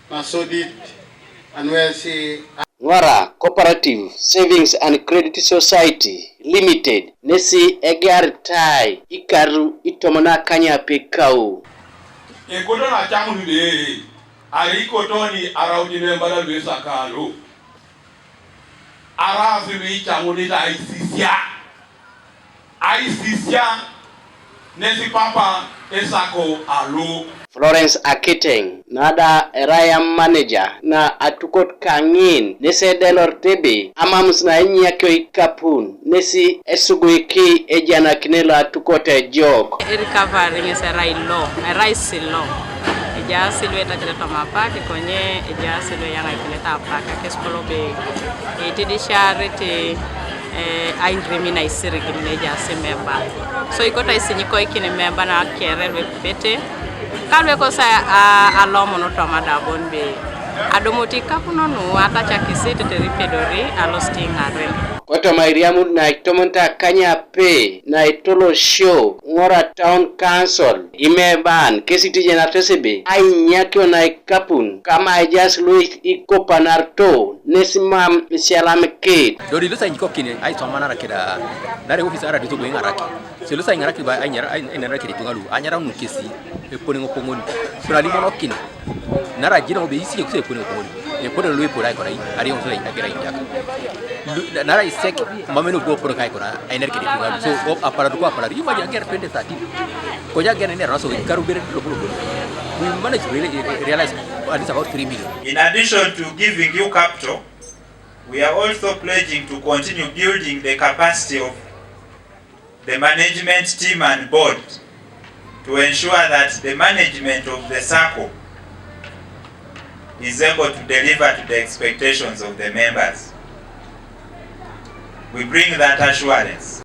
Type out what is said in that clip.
Masodit Anwesi Ngwara Cooperative Savings and Credit Society Limited nesi egar tai ikaru itomona kanya pekau ekoto na chamu ni ari kotoni araudi nembala lwesa kalo arazi ni chamu ni la aisisia nesi papa esako alo Florence Akiteng nada eraya manager na atukot kangin nese delor tebe amams na inyakyo ikapun nesi esuguiki ejana kinelo atukote jog recovery is a rai silo eja silo eta kileta mapaki konye eja silo yana kileta apaka keskolo be etidisharete aindremina isiri gineja semeba so ikota isinyiko ikine memba na kerelwe pete kalwe ko sa alomo no tomada bonbe adomoti kapuno no atacha kisete teripedori alostingare Koto mairiamu na itomonta kanya pe na itolo show ngora town council imeban kesiti jena tesebe ai nyakyo na ikapun kama ejas luis ikopa narto nesimam misialame kate dori lusa njiko kine ai somana rakida nare office ara dito goinga raki se lusa ngaraki ba ai nyara ai raki ditungalu anyara nu kesi e poni ngopongoni surali mono kine nara jina obe isi kuse poni ngopongoni e poni lui porai korai ari on sai akira injaka nara isek mamenu go por kai kora ai nerki ditungalu so apara du apara yuma janger 2013 ko janger ne raso karu bere do we managed to realize at least about 3 million. In addition to giving you capital, we are also pledging to continue building the capacity of the management team and board to ensure that the management of the SACCO is able to deliver to the expectations of the members. We bring that assurance.